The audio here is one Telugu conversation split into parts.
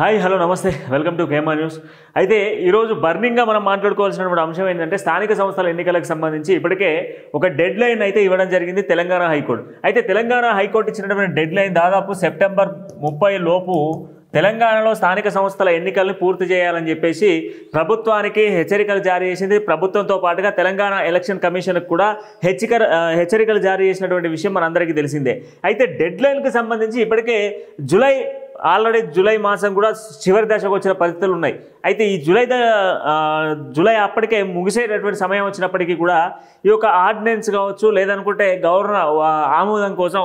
హాయ్ హలో నమస్తే వెల్కమ్ టు కేమా న్యూస్. అయితే ఈరోజు బర్నింగ్గా మనం మాట్లాడుకోవాల్సినటువంటి అంశం ఏంటంటే స్థానిక సంస్థల ఎన్నికలకు సంబంధించి ఇప్పటికే ఒక డెడ్ లైన్ అయితే ఇవ్వడం జరిగింది తెలంగాణ హైకోర్టు. అయితే తెలంగాణ హైకోర్టు ఇచ్చినటువంటి డెడ్ లైన్ దాదాపు సెప్టెంబర్ 30 లోపు తెలంగాణలో స్థానిక సంస్థల ఎన్నికలను పూర్తి చేయాలని చెప్పేసి ప్రభుత్వానికి హెచ్చరికలు జారీ చేసింది. ప్రభుత్వంతో పాటుగా తెలంగాణ ఎలక్షన్ కమిషన్కు కూడా హెచ్చరికలు జారీ చేసినటువంటి విషయం మనందరికీ తెలిసిందే. అయితే డెడ్ లైన్కి సంబంధించి ఇప్పటికే ఆల్రెడీ జూలై మాసం కూడా చివరి దశకు వచ్చిన పరిస్థితులు ఉన్నాయి. అయితే ఈ జూలై అప్పటికే ముగిసేటటువంటి సమయం వచ్చినప్పటికీ కూడా ఈ యొక్క ఆర్డినెన్స్ కావచ్చు లేదనుకుంటే గవర్నర్ ఆమోదం కోసం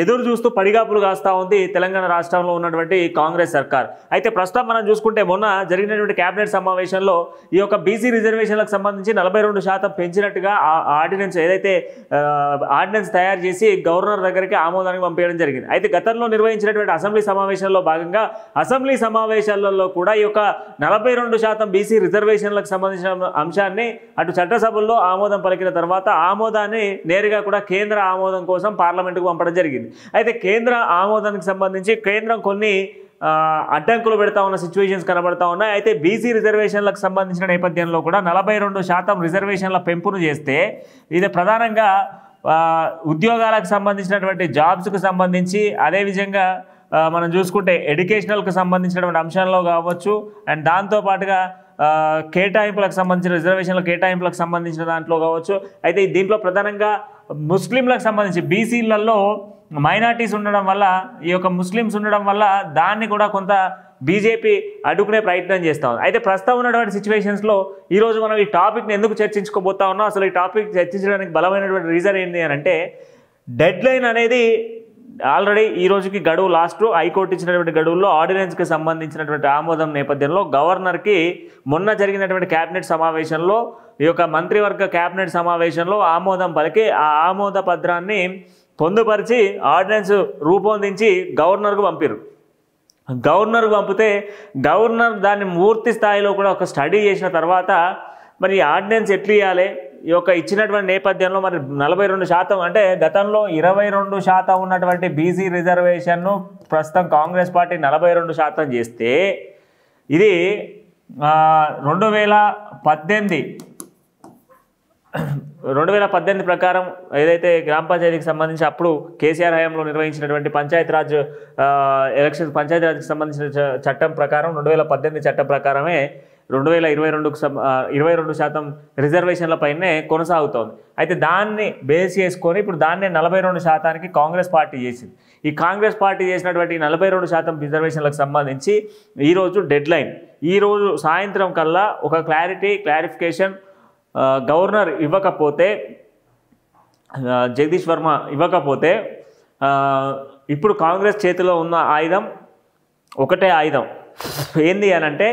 ఎదురు చూస్తూ పడిగాపులు కాస్తూ ఉంది తెలంగాణ రాష్ట్రంలో ఉన్నటువంటి కాంగ్రెస్ సర్కార్. అయితే ప్రస్తుతం మనం చూసుకుంటే మొన్న జరిగినటువంటి కేబినెట్ సమావేశంలో ఈ యొక్క బీసీ రిజర్వేషన్లకు సంబంధించి 42% పెంచినట్టుగా ఆర్డినెన్స్ ఏదైతే ఆర్డినెన్స్ తయారు చేసి గవర్నర్ దగ్గరికి ఆమోదానికి పంపించడం జరిగింది. అయితే గతంలో నిర్వహించినటువంటి అసెంబ్లీ సమావేశాల్లో భాగంగా అసెంబ్లీ సమావేశాలలో కూడా ఈ యొక్క 42% బీసీ రిజర్వేషన్లకు సంబంధించిన అంశాన్ని అటు చట్టసభల్లో ఆమోదం పలికిన తర్వాత ఆమోదాన్ని నేరుగా కూడా కేంద్ర ఆమోదం కోసం పార్లమెంటుకు పంపడం జరిగింది. అయితే కేంద్ర ఆమోదానికి సంబంధించి కేంద్రం కొన్ని అడ్డంకులు పెడతా ఉన్న సిచ్యువేషన్స్ కనబడతా ఉన్నాయి. అయితే బీసీ రిజర్వేషన్లకు సంబంధించిన నేపథ్యంలో కూడా 42% రిజర్వేషన్ల పెంపును చేస్తే ఇది ప్రధానంగా ఉద్యోగాలకు సంబంధించినటువంటి జాబ్స్కు సంబంధించి అదేవిధంగా మనం చూసుకుంటే ఎడ్యుకేషనల్కి సంబంధించినటువంటి అంశాల్లో కావచ్చు అండ్ దాంతోపాటుగా కేటాయింపులకు సంబంధించిన రిజర్వేషన్ల కేటాయింపులకు సంబంధించిన దాంట్లో కావచ్చు. అయితే దీంట్లో ప్రధానంగా ముస్లింలకు సంబంధించి బీసీలలో మైనార్టీస్ ఉండడం వల్ల ఈ యొక్క ముస్లిమ్స్ ఉండడం వల్ల దాన్ని కూడా కొంత బీజేపీ అడ్డుకునే ప్రయత్నం చేస్తూ ఉంది. అయితే ప్రస్తుతం ఉన్నటువంటి సిచ్యువేషన్స్లో ఈరోజు మనం ఈ టాపిక్ని ఎందుకు చర్చించుకోబోతా ఉన్నాం, అసలు ఈ టాపిక్ చర్చించడానికి బలమైనటువంటి రీజన్ ఏంటి అని అంటే డెడ్ లైన్ అనేది ఆల్రెడీ ఈ రోజుకి గడువు లాస్ట్ హైకోర్టు ఇచ్చినటువంటి గడువుల్లో ఆర్డినెన్స్కి సంబంధించినటువంటి ఆమోదం నేపథ్యంలో గవర్నర్కి మొన్న జరిగినటువంటి కేబినెట్ సమావేశంలో ఈ యొక్క మంత్రివర్గ కేబినెట్ సమావేశంలో ఆమోదం పలికి ఆ ఆమోద పత్రాన్ని పొందుపరిచి ఆర్డినెన్స్ రూపొందించి గవర్నర్కు పంపారు. గవర్నర్కు పంపితే గవర్నర్ దాన్ని పూర్తి స్థాయిలో కూడా ఒక స్టడీ చేసిన తర్వాత మరి ఆర్డినెన్స్ ఎట్లా ఇవ్వాలి ఈ యొక్క ఇచ్చినటువంటి నేపథ్యంలో మరి 42% అంటే గతంలో 22% ఉన్నటువంటి బీసీ రిజర్వేషన్ను ప్రస్తుతం కాంగ్రెస్ పార్టీ 42% చేస్తే ఇది 2018 ప్రకారం ఏదైతే గ్రామ పంచాయతీకి సంబంధించి అప్పుడు కేసీఆర్ హయాంలో నిర్వహించినటువంటి పంచాయతీరాజ్కి సంబంధించిన చట్టం ప్రకారం 2018 చట్టం ప్రకారమే 22% రిజర్వేషన్లపైనే కొనసాగుతోంది. అయితే దాన్ని బేస్ చేసుకొని ఇప్పుడు దాన్నే 42%కి కాంగ్రెస్ పార్టీ చేసింది. ఈ కాంగ్రెస్ పార్టీ చేసినటువంటి 42% రిజర్వేషన్లకు సంబంధించి ఈరోజు డెడ్ లైన్. ఈరోజు సాయంత్రం కల్లా ఒక క్లారిఫికేషన్ గవర్నర్ ఇవ్వకపోతే జగదీష్ వర్మ ఇవ్వకపోతే ఇప్పుడు కాంగ్రెస్ చేతిలో ఉన్న ఆయుధం ఒకటే ఆయుధం ఏంది అని అంటే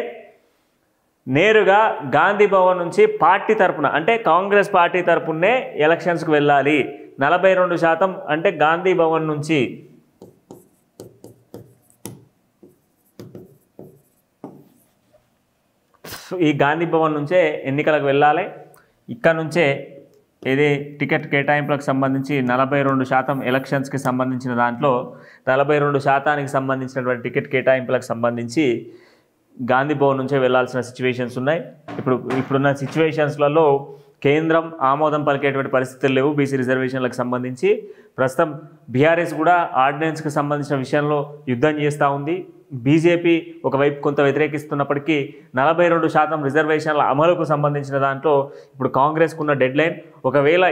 నేరుగా గాంధీ భవన్ నుంచి పార్టీ తరపున అంటే కాంగ్రెస్ పార్టీ తరపునే ఎలక్షన్స్కి వెళ్ళాలి. 42% అంటే గాంధీ భవన్ నుంచి ఈ గాంధీ భవన్ నుంచే ఎన్నికలకు వెళ్ళాలి. ఇక్కడ నుంచే ఏది టికెట్ కేటాయింపులకు సంబంధించి 42% ఎలక్షన్స్కి సంబంధించిన దాంట్లో 42%కి సంబంధించినటువంటి టికెట్ కేటాయింపులకు సంబంధించి గాంధీ భవన్ నుంచే వెళ్లాల్సిన సిచ్యువేషన్స్ ఉన్నాయి. ఇప్పుడున్న సిచ్యువేషన్స్లలో కేంద్రం ఆమోదం పలికేటువంటి పరిస్థితులు లేవు బీసీ రిజర్వేషన్లకు సంబంధించి. ప్రస్తుతం బీఆర్ఎస్ కూడా ఆర్డినెన్స్కి సంబంధించిన విషయంలో యుద్ధం చేస్తూ ఉంది. బీజేపీ ఒకవైపు కొంత వ్యతిరేకిస్తున్నప్పటికీ 42% రిజర్వేషన్ల అమలుకు సంబంధించిన దాంట్లో ఇప్పుడు కాంగ్రెస్కు ఉన్న డెడ్ లైన్. ఒకవేళ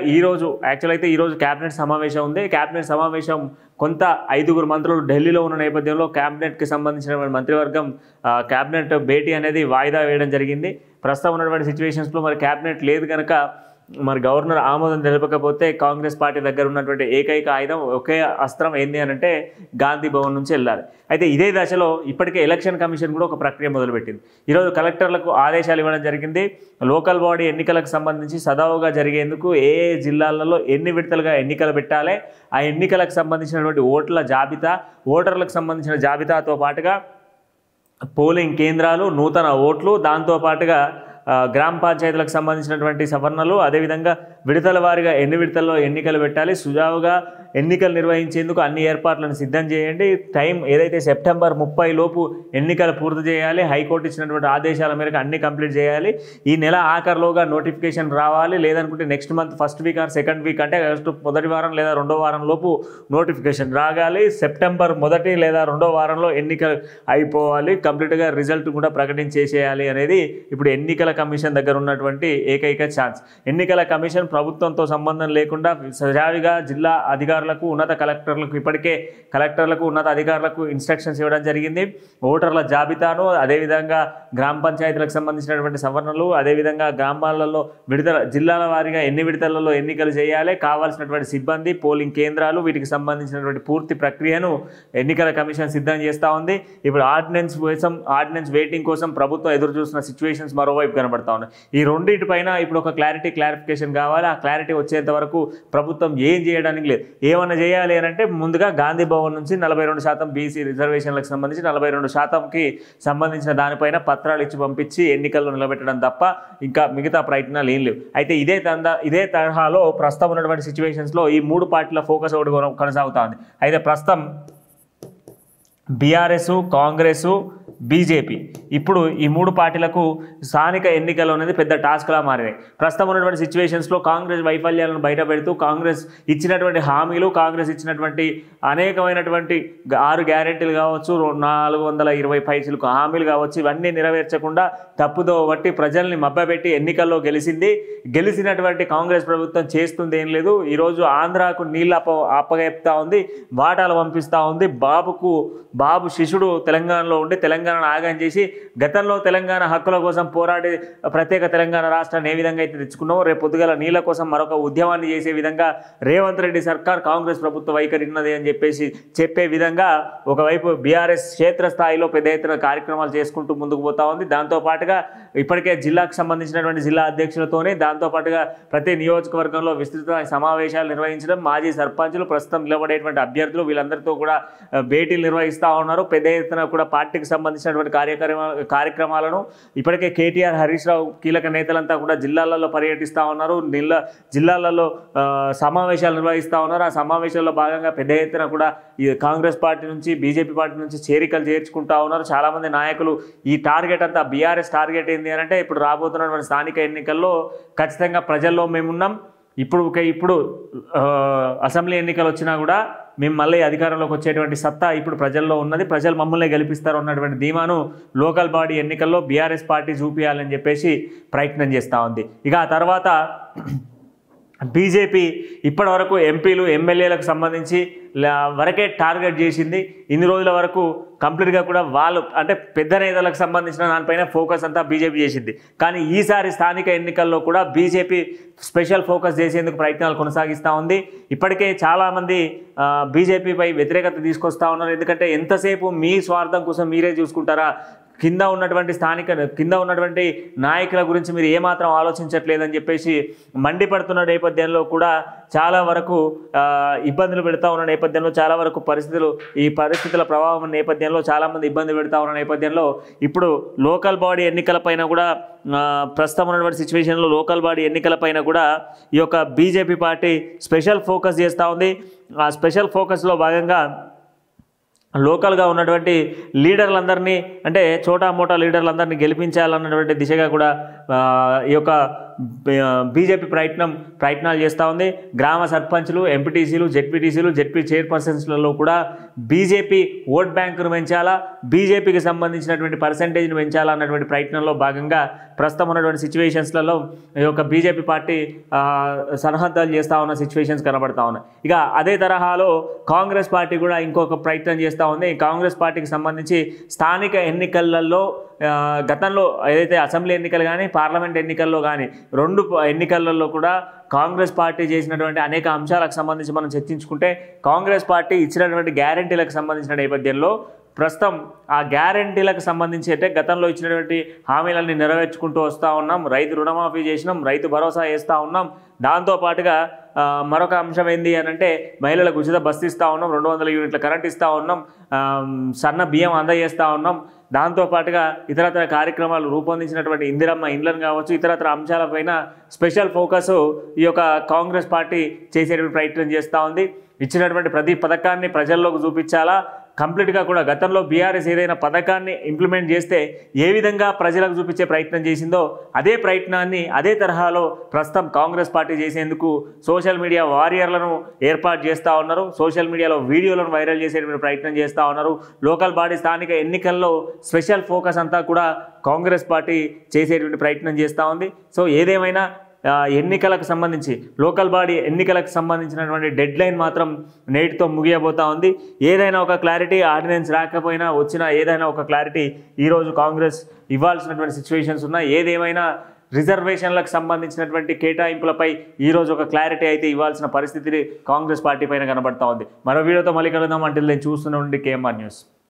యాక్చువల్ అయితే ఈరోజు కేబినెట్ సమావేశం ఉంది. కేబినెట్ సమావేశం కొంత 5 మంత్రులు ఢిల్లీలో ఉన్న నేపథ్యంలో కేబినెట్కి సంబంధించిన మంత్రివర్గం కేబినెట్ భేటీ అనేది వాయిదా వేయడం జరిగింది. ప్రస్తుతం ఉన్నటువంటి సిచ్యువేషన్స్లో మరి కేబినెట్ లేదు కనుక మరి గవర్నర్ ఆమోదం తెలపకపోతే కాంగ్రెస్ పార్టీ దగ్గర ఉన్నటువంటి ఏకైక ఆయుధం ఒకే అస్త్రం ఏంది అని అంటే గాంధీ భవన్ నుంచి వెళ్ళాలి. అయితే ఇదే దశలో ఇప్పటికే ఎలక్షన్ కమిషన్ కూడా ఒక ప్రక్రియ మొదలుపెట్టింది. ఈరోజు కలెక్టర్లకు ఆదేశాలు ఇవ్వడం జరిగింది. లోకల్ బాడీ ఎన్నికలకు సంబంధించి సజావుగా జరిగేందుకు ఏ జిల్లాలలో ఎన్ని విడతలుగా ఎన్నికలు పెట్టాలి, ఆ ఎన్నికలకు సంబంధించినటువంటి ఓటర్లకు సంబంధించిన జాబితాతో పాటుగా పోలింగ్ కేంద్రాలు, నూతన ఓట్లు, దాంతోపాటుగా గ్రామ పంచాయతీలకు సంబంధించినటువంటి సవరణలు, అదేవిధంగా విడతల వారీగా ఎన్ని విడతల్లో ఎన్నికలు పెట్టాలి, సుజావుగా ఎన్నికలు నిర్వహించేందుకు అన్ని ఏర్పాట్లను సిద్ధం చేయండి, టైం ఏదైతే సెప్టెంబర్ 30 లోపు ఎన్నికలు పూర్తి చేయాలి, హైకోర్టు ఇచ్చినటువంటి ఆదేశాల మేరకు అన్ని కంప్లీట్ చేయాలి, ఈ నెల ఆఖరిలోగా నోటిఫికేషన్ రావాలి, లేదనుకుంటే next month first week or second week అంటే ఆగస్టు మొదటి వారం లేదా రెండో వారం లోపు నోటిఫికేషన్ రాగాలి, సెప్టెంబర్ మొదటి లేదా రెండో వారంలో ఎన్నికలు అయిపోవాలి, కంప్లీట్గా రిజల్ట్ కూడా ప్రకటించేసేయాలి అనేది ఇప్పుడు ఎన్నికల కమిషన్ దగ్గర ఉన్నటువంటి ఏకైక ఛాన్స్. ఎన్నికల కమిషన్ ప్రభుత్వంతో సంబంధం లేకుండా సజావిగా జిల్లా అధికారులకు, ఉన్నత కలెక్టర్లకు, ఇప్పటికే కలెక్టర్లకు, ఉన్నత అధికారులకు ఇన్స్ట్రక్షన్స్ ఇవ్వడం జరిగింది. ఓటర్ల జాబితాను, అదేవిధంగా గ్రామ పంచాయతీలకు సంబంధించినటువంటి సవరణలు, అదేవిధంగా గ్రామాలలో జిల్లాల వారీగా ఎన్ని విడతలలో ఎన్నికలు చేయాలి, కావాల్సినటువంటి సిబ్బంది, పోలింగ్ కేంద్రాలు, వీటికి సంబంధించినటువంటి పూర్తి ప్రక్రియను ఎన్నికల కమిషన్ సిద్ధం చేస్తూ ఉంది. ఇప్పుడు ఆర్డినెన్స్ వెయిటింగ్ కోసం ప్రభుత్వం ఎదురు చూస్తున్న సిచ్యువేషన్స్ మరోవైపు కనబడతా ఉన్నాయి. ఈ రెండింటిపైన ఇప్పుడు ఒక క్లారిఫికేషన్ కావాలి. ఆ క్లారిటీ వచ్చేంత వరకు ప్రభుత్వం ఏం చేయడానికి లేదు. ఏమన్నా చేయాలి అని అంటే ముందుగా గాంధీ భవన్ నుంచి 42% బీసీ రిజర్వేషన్లకు సంబంధించి 42%కి సంబంధించిన దానిపైన పత్రాలు ఇచ్చి పంపించి ఎన్నికల్లో నిలబెట్టడం తప్ప ఇంకా మిగతా ప్రయత్నాలు ఏం లేవు. అయితే ఇదే తరహాలో ప్రస్తుతం ఉన్నటువంటి సిచ్యువేషన్స్లో ఈ 3 పార్టీల ఫోకస్ ఒకటి కొనసాగుతా ఉంది. అయితే ప్రస్తుతం బీఆర్ఎస్, కాంగ్రెస్, బీజేపీ ఇప్పుడు ఈ 3 పార్టీలకు స్థానిక ఎన్నికలు అనేది పెద్ద టాస్క్లా మారినాయి. ప్రస్తుతం ఉన్నటువంటి సిచ్యువేషన్స్లో కాంగ్రెస్ వైఫల్యాలను బయటపెడుతూ కాంగ్రెస్ ఇచ్చినటువంటి హామీలు, కాంగ్రెస్ ఇచ్చినటువంటి అనేకమైనటువంటి 6 గ్యారెంటీలు కావచ్చు, 420 పైసలకు హామీలు కావచ్చు, ఇవన్నీ నెరవేర్చకుండా తప్పుదో బట్టి ప్రజల్ని మభ్యపెట్టి ఎన్నికల్లో గెలిచినటువంటి కాంగ్రెస్ ప్రభుత్వం చేస్తుంది ఏం లేదు. ఈరోజు ఆంధ్రాకు నీళ్ళు అప్పగెప్తా ఉంది, వాటాలు పంపిస్తూ ఉంది. బాబు శిష్యుడు తెలంగాణలో ఉండి తెలంగాణను ఆగం చేసి గతంలో తెలంగాణ హక్కుల కోసం పోరాడి ప్రత్యేక తెలంగాణ రాష్ట్రాన్ని ఏ విధంగా అయితే తెచ్చుకున్నామో రేపు పొద్దుగల నీళ్ళ కోసం మరొక ఉద్యమాన్ని చేసే విధంగా రేవంత్ రెడ్డి సర్కార్, కాంగ్రెస్ ప్రభుత్వ వైఖరి ఉన్నది అని చెప్పే విధంగా ఒకవైపు బీఆర్ఎస్ క్షేత్రస్థాయిలో పెద్ద ఎత్తున కార్యక్రమాలు చేసుకుంటూ ముందుకు పోతా ఉంది. దాంతోపాటుగా ఇప్పటికే జిల్లాకు సంబంధించినటువంటి జిల్లా అధ్యక్షులతోనే దాంతోపాటుగా ప్రతి నియోజకవర్గంలో విస్తృత సమావేశాలు నిర్వహించడం, మాజీ సర్పంచులు, ప్రస్తుతం నిలబడేటువంటి అభ్యర్థులు వీళ్ళందరితో కూడా భేటీలు నిర్వహిస్తూ ఉన్నారు. పెద్ద ఎత్తున కూడా పార్టీకి సంబంధించినటువంటి కార్యక్రమాలను ఇప్పటికే కేటీఆర్, హరీష్ రావు కీలక నేతలంతా కూడా జిల్లాలలో పర్యటిస్తూ ఉన్నారు. జిల్లాలలో సమావేశాలు నిర్వహిస్తూ ఉన్నారు. ఆ సమావేశాల్లో భాగంగా పెద్ద ఎత్తున కూడా ఈ కాంగ్రెస్ పార్టీ నుంచి, బీజేపీ పార్టీ నుంచి చేరికలు చేర్చుకుంటా ఉన్నారు. చాలామంది నాయకులు ఈ టార్గెట్ అంతా బీఆర్ఎస్ టార్గెట్ ఏంటి అని అంటే ఇప్పుడు రాబోతున్నటువంటి స్థానిక ఎన్నికల్లో ఖచ్చితంగా ప్రజల్లో మేమున్నాం, ఇప్పుడు అసెంబ్లీ ఎన్నికలు వచ్చినా కూడా మేము మళ్ళీ అధికారంలోకి వచ్చేటువంటి సత్తా ఇప్పుడు ప్రజల్లో ఉన్నది, ప్రజలు మమ్మల్ని గెలిపిస్తారు అన్నటువంటి ధీమాను లోకల్ బాడీ ఎన్నికల్లో బీఆర్ఎస్ పార్టీ చూపించాలని చెప్పేసి ప్రయత్నం చేస్తూ ఉంది. ఇక ఆ తర్వాత బీజేపీ ఇప్పటి వరకు ఎంపీలు, ఎమ్మెల్యేలకు సంబంధించి వరకే టార్గెట్ చేసింది. ఇన్ని రోజుల వరకు కంప్లీట్గా కూడా వాళ్ళు అంటే పెద్ద నేతలకు సంబంధించిన దానిపైన ఫోకస్ అంతా బీజేపీ చేసింది. కానీ ఈసారి స్థానిక ఎన్నికల్లో కూడా బీజేపీ స్పెషల్ ఫోకస్ చేసేందుకు ప్రయత్నాలు కొనసాగిస్తూ ఉంది. ఇప్పటికే చాలామంది బీజేపీపై వ్యతిరేకత తీసుకొస్తూ ఉన్నారు. ఎందుకంటే ఎంతసేపు మీ స్వార్థం కోసం మీరే చూసుకుంటారా, కింద ఉన్నటువంటి నాయకుల గురించి మీరు ఏమాత్రం ఆలోచించట్లేదని చెప్పేసి మండిపడుతున్న నేపథ్యంలో కూడా చాలా వరకు ఇబ్బందులు పెడతా ఉన్న నేపథ్యంలో, చాలా వరకు ఈ పరిస్థితుల ప్రభావం నేపథ్యంలో చాలామంది ఇబ్బంది పెడతా ఉన్న నేపథ్యంలో ఇప్పుడు లోకల్ బాడీ ఎన్నికలపైన కూడా ప్రస్తుతం ఉన్నటువంటి సిచ్యువేషన్లో లోకల్ బాడీ ఎన్నికలపైన కూడా ఈ యొక్క బీజేపీ పార్టీ స్పెషల్ ఫోకస్ చేస్తూ ఉంది. ఆ స్పెషల్ ఫోకస్లో భాగంగా లోకల్గా ఉన్నటువంటి లీడర్లందరినీ అంటే చోటా మోటా లీడర్లందరినీ గెలిపించాలన్నటువంటి దిశగా కూడా ఈ యొక్క బీజేపీ ప్రయత్నాలు చేస్తూ ఉంది. గ్రామ సర్పంచ్లు, ఎంపీటీసీలు, జెడ్పీ చైర్పర్సన్స్లలో కూడా బీజేపీ ఓట్ బ్యాంకును పెంచాలా, బీజేపీకి సంబంధించినటువంటి పర్సంటేజ్ను పెంచాలా అన్నటువంటి ప్రయత్నంలో భాగంగా ప్రస్తుతం ఉన్నటువంటి సిచ్యువేషన్స్లలో ఈ యొక్క బీజేపీ పార్టీ సన్నద్ధాలు చేస్తూ ఉన్న సిచ్యువేషన్స్ కనబడతా ఉన్నాయి. ఇక అదే తరహాలో కాంగ్రెస్ పార్టీ కూడా ఇంకొక ప్రయత్నం చేస్తూ ఉంది. కాంగ్రెస్ పార్టీకి సంబంధించి స్థానిక ఎన్నికలలో గతంలో ఏదైతే అసెంబ్లీ ఎన్నికలు కానీ పార్లమెంట్ ఎన్నికల్లో కానీ 2 ఎన్నికలలో కూడా కాంగ్రెస్ పార్టీ చేసినటువంటి అనేక అంశాలకు సంబంధించి మనం చర్చించుకుంటే కాంగ్రెస్ పార్టీ ఇచ్చినటువంటి గ్యారెంటీలకు సంబంధించిన నేపథ్యంలో ప్రస్తుతం ఆ గ్యారెంటీలకు సంబంధించి అంటే గతంలో ఇచ్చినటువంటి హామీలన్నీ నెరవేర్చుకుంటూ వస్తూ ఉన్నాం. రైతు రుణమాఫీ చేసినాం, రైతు భరోసా వేస్తూ ఉన్నాం. దాంతోపాటుగా మరొక అంశం ఏంది అని అంటే మహిళలకు ఉచిత బస్సు ఇస్తూ ఉన్నాం, 200 యూనిట్ల కరెంట్ ఇస్తూ ఉన్నాం, సన్న బియ్యం అందజేస్తూ ఉన్నాం. దాంతోపాటుగా ఇతరత్ర కార్యక్రమాలు రూపొందించినటువంటి ఇందిరమ్మ ఇండ్లను కావచ్చు, ఇతరత్ర అంశాలపైన స్పెషల్ ఫోకస్ ఈ యొక్క కాంగ్రెస్ పార్టీ చేసేటువంటి ప్రయత్నం చేస్తూ ఉంది. ఇచ్చినటువంటి ప్రతి పథకాన్ని ప్రజల్లోకి చూపించాలా, కంప్లీట్గా కూడా గతంలో బీఆర్ఎస్ ఏదైనా పథకాన్ని ఇంప్లిమెంట్ చేస్తే ఏ విధంగా ప్రజలకు చూపించే ప్రయత్నం చేసిందో అదే ప్రయత్నాన్ని అదే తరహాలో ప్రస్తుతం కాంగ్రెస్ పార్టీ చేసేందుకు సోషల్ మీడియా వారియర్లను ఏర్పాటు చేస్తూ ఉన్నారు. సోషల్ మీడియాలో వీడియోలను వైరల్ చేసేటువంటి ప్రయత్నం చేస్తూ ఉన్నారు. లోకల్ బాడీ స్థానిక ఎన్నికల్లో స్పెషల్ ఫోకస్ అంతా కూడా కాంగ్రెస్ పార్టీ చేసేటువంటి ప్రయత్నం చేస్తూ ఉంది. సో ఏదేమైనా ఎన్నికలకు సంబంధించి లోకల్ బాడీ ఎన్నికలకు సంబంధించినటువంటి డెడ్ లైన్ మాత్రం నేటితో ముగియబోతా ఉంది. ఏదైనా ఒక క్లారిటీ ఆర్డినెన్స్ రాకపోయినా వచ్చినా ఏదైనా ఒక క్లారిటీ ఈరోజు కాంగ్రెస్ ఇవ్వాల్సినటువంటి సిచ్యువేషన్స్ ఉన్నాయి. ఏదేమైనా రిజర్వేషన్లకు సంబంధించినటువంటి కేటాయింపులపై ఈరోజు ఒక క్లారిటీ అయితే ఇవ్వాల్సిన పరిస్థితి కాంగ్రెస్ పార్టీ పైన కనబడతా ఉంది. మరో వీడియోతో మళ్ళీ కలుద్దాం. అంటే నేను చూస్తూనే ఉండి కేఎంఆర్ న్యూస్.